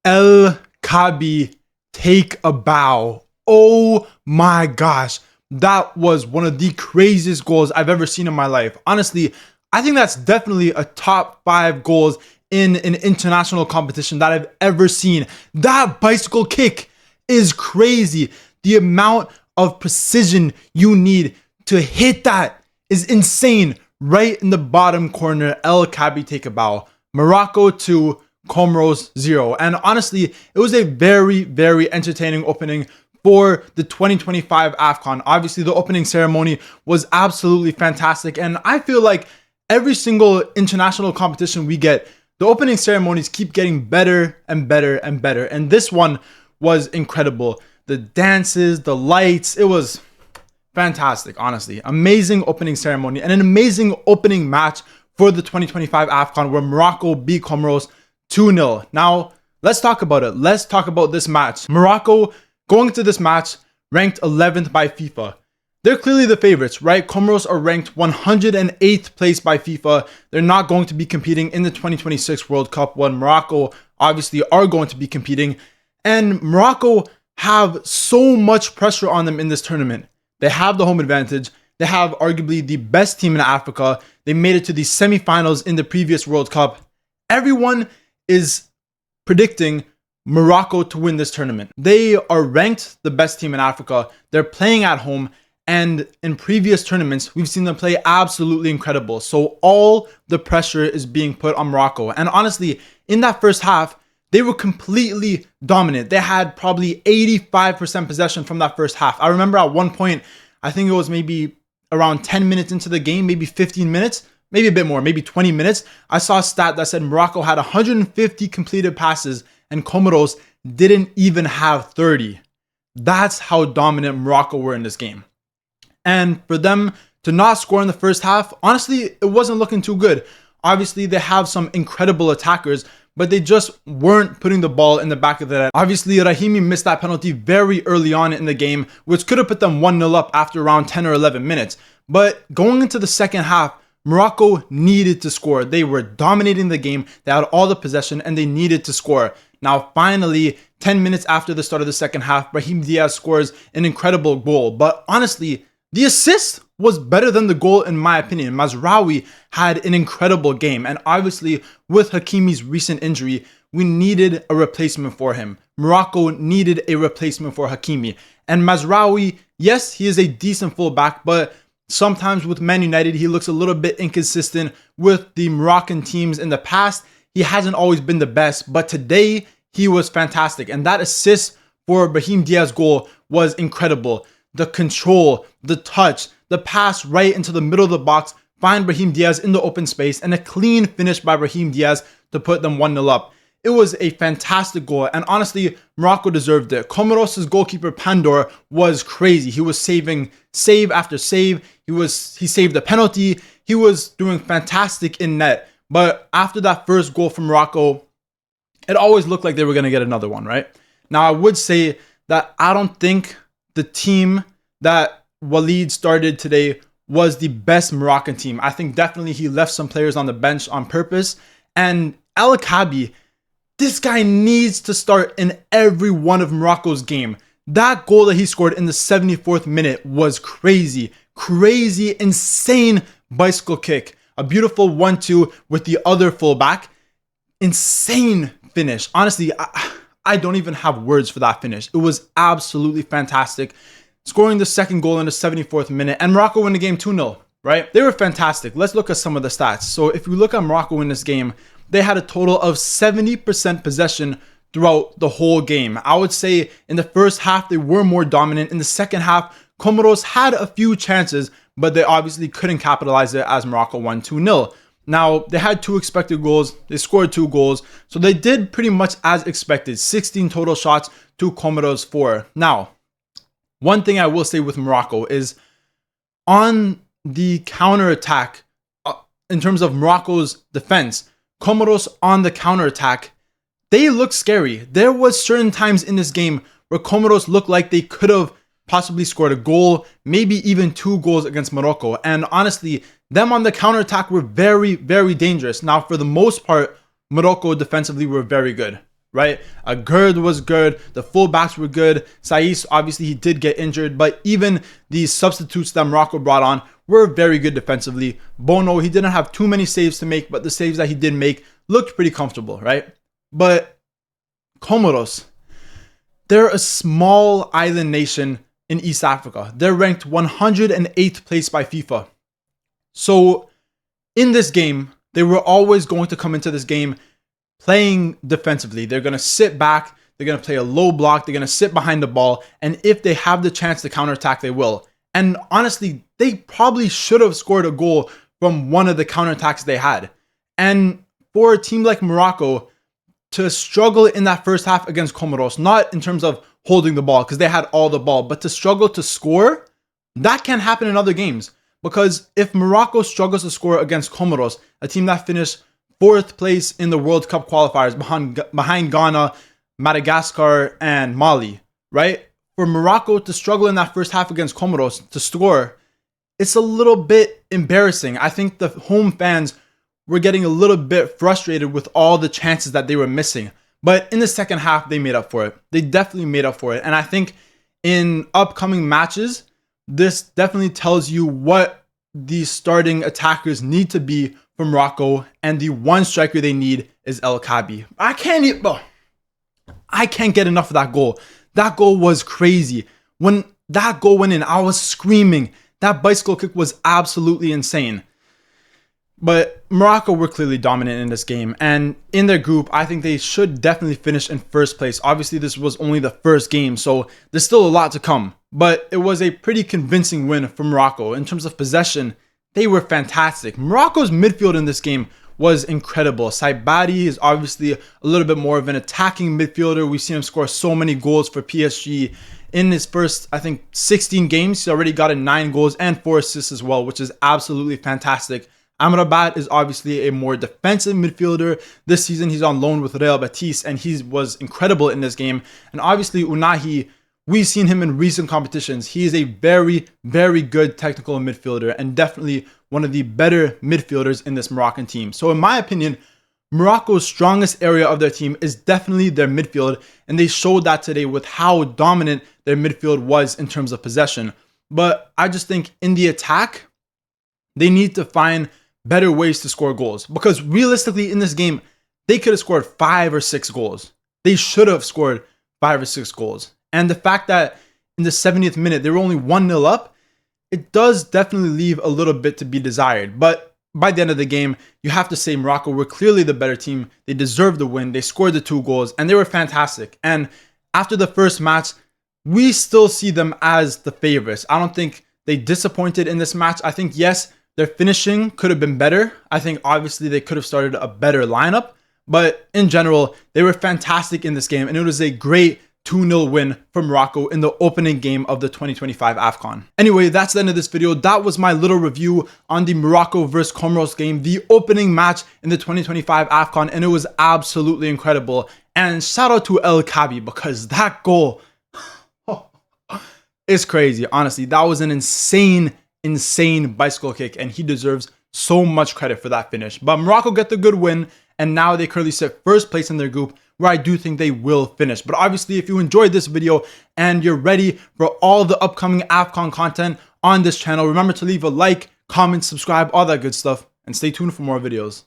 El-Kaabi, take a bow. Oh my gosh. That was one of the craziest goals I've ever seen in my life. Honestly, I think that's definitely a top 5 goals in an international competition that I've ever seen. That bicycle kick is crazy. The amount of precision you need to hit that is insane. Right in the bottom corner, El-Kaabi, take a bow. Morocco 2, Comoros 0. And honestly, it was a very, very entertaining opening for the 2025 AFCON. Obviously, the opening ceremony was absolutely fantastic. And I feel like every single international competition we get, the opening ceremonies keep getting better and better and better. And this one was incredible. The dances, the lights, it was fantastic, honestly. Amazing opening ceremony and an amazing opening match for the 2025 AFCON where Morocco beat Comoros 2-0. Now, let's talk about it. Let's talk about this match. Morocco, going into this match, ranked 11th by FIFA. They're clearly the favorites, right? Comoros are ranked 108th place by FIFA. They're not going to be competing in the 2026 World Cup when Morocco obviously are going to be competing. And Morocco have so much pressure on them in this tournament. They have the home advantage. They have arguably the best team in Africa. They made it to the semifinals in the previous World Cup. Everyone is predicting Morocco to win this tournament. They are ranked the best team in Africa. They're playing at home. And in previous tournaments, we've seen them play absolutely incredible. So all the pressure is being put on Morocco. And honestly, in that first half, they were completely dominant. They had probably 85% possession from that first half. I remember at one point, I think it was maybe around 10 minutes into the game, maybe 15 minutes, maybe a bit more, maybe 20 minutes. I saw a stat that said Morocco had 150 completed passes and Comoros didn't even have 30. That's how dominant Morocco were in this game. And for them to not score in the first half, honestly, it wasn't looking too good. Obviously, they have some incredible attackers, but they just weren't putting the ball in the back of the net. Obviously, Rahimi missed that penalty very early on in the game, which could have put them 1-0 up after around 10 or 11 minutes. But going into the second half, Morocco needed to score. They were dominating the game. They had all the possession and they needed to score. Now, finally, 10 minutes after the start of the second half, Brahim Diaz scores an incredible goal. But honestly, the assist was better than the goal in my opinion. Mazraoui had an incredible game. And obviously, with Hakimi's recent injury, we needed a replacement for him. Morocco needed a replacement for Hakimi. And Mazraoui, yes, he is a decent fullback, but sometimes with Man United, he looks a little bit inconsistent with the Moroccan teams in the past. He hasn't always been the best, but today he was fantastic. And that assist for Brahim Diaz's goal was incredible. The control, the touch, the pass right into the middle of the box, find Brahim Diaz in the open space, and a clean finish by Brahim Diaz to put them 1-0 up. It was a fantastic goal, and honestly, Morocco deserved it. Comoros' goalkeeper Pandor was crazy. He was saving save after save. He saved the penalty. He was doing fantastic in net. But after that first goal from Morocco, it always looked like they were going to get another one, right? Now, I would say that I don't think the team that Walid started today was the best Moroccan team. I think definitely he left some players on the bench on purpose. And El-Kaabi, this guy needs to start in every one of Morocco's game. That goal that he scored in the 74th minute was crazy, insane bicycle kick. A beautiful 1-2 with the other fullback. Insane finish. Honestly, I don't even have words for that finish. It was absolutely fantastic. Scoring the second goal in the 74th minute, and Morocco win the game 2-0, right? They were fantastic. Let's look at some of the stats. So if we look at Morocco in this game, they had a total of 70% possession throughout the whole game. I would say in the first half, they were more dominant. In the second half, Comoros had a few chances, but they obviously couldn't capitalize it as Morocco won 2-0. Now, they had 2 expected goals. They scored 2 goals. So they did pretty much as expected. 16 total shots to Comoros 4. Now, one thing I will say with Morocco is on the counterattack, in terms of Morocco's defense, Comoros on the counterattack, they look scary. There was certain times in this game where Comoros looked like they could have possibly scored a goal, maybe even 2 goals against Morocco. And honestly, them on the counterattack were very, very dangerous. Now, for the most part, Morocco defensively were very good, right? Gerd was good. The fullbacks were good. Saiss, obviously, he did get injured, but even these substitutes that Morocco brought on were very good defensively. Bono, he didn't have too many saves to make, but the saves that he did make looked pretty comfortable, right? But Comoros, they're a small island nation in East Africa. They're ranked 108th place by FIFA. So in this game, they were always going to come into this game playing defensively. They're going to sit back. They're going to play a low block. They're going to sit behind the ball. And if they have the chance to counterattack, they will. And honestly, they probably should have scored a goal from one of the counterattacks they had. And for a team like Morocco to struggle in that first half against Comoros, not in terms of holding the ball because they had all the ball, but to struggle to score, that can happen in other games. Because if Morocco struggles to score against Comoros, a team that finished 4th place in the World Cup qualifiers behind Ghana, Madagascar, and Mali, right? For Morocco to struggle in that first half against Comoros to score, it's a little bit embarrassing. I think the home fans were getting a little bit frustrated with all the chances that they were missing. But in the second half, they made up for it. They definitely made up for it. And I think in upcoming matches, this definitely tells you what the starting attackers need to be for Morocco. And the one striker they need is El-Kaabi. I can't get enough of that goal. That goal was crazy. When that goal went in, I was screaming. That bicycle kick was absolutely insane. But Morocco were clearly dominant in this game. And in their group, I think they should definitely finish in first place. Obviously, this was only the first game, so there's still a lot to come. But it was a pretty convincing win for Morocco. In terms of possession, they were fantastic. Morocco's midfield in this game was incredible. Saibari is obviously a little bit more of an attacking midfielder. We've seen him score so many goals for PSG. In his first, I think, 16 games, he's already gotten 9 goals and 4 assists as well, which is absolutely fantastic. Amrabat is obviously a more defensive midfielder. This season, he's on loan with Real Betis, and he was incredible in this game. And obviously, Unahi, we've seen him in recent competitions. He is a very, very good technical midfielder and definitely one of the better midfielders in this Moroccan team. So in my opinion, Morocco's strongest area of their team is definitely their midfield, and they showed that today with how dominant their midfield was in terms of possession. But I just think in the attack, they need to find better ways to score goals, because realistically in this game, they could have scored 5 or 6 goals. They should have scored 5 or 6 goals. And the fact that in the 70th minute, they were only 1-0 up, it does definitely leave a little bit to be desired. But by the end of the game, you have to say Morocco were clearly the better team. They deserved the win. They scored the 2 goals, and they were fantastic. And after the first match, we still see them as the favorites. I don't think they disappointed in this match. I think, yes, their finishing could have been better. I think obviously they could have started a better lineup, but in general, they were fantastic in this game, and it was a great 2-0 win for Morocco in the opening game of the 2025 AFCON. Anyway, that's the end of this video. That was my little review on the Morocco versus Comoros game, the opening match in the 2025 AFCON, and it was absolutely incredible. And shout out to El-Kaabi, because that goal is crazy. Honestly, that was an insane bicycle kick, and he deserves so much credit for that finish. But Morocco get the good win, and now they currently sit first place in their group, where I do think they will finish. But obviously, if you enjoyed this video and you're ready for all the upcoming AFCON content on this channel, remember to leave a like, comment, subscribe, all that good stuff, and stay tuned for more videos.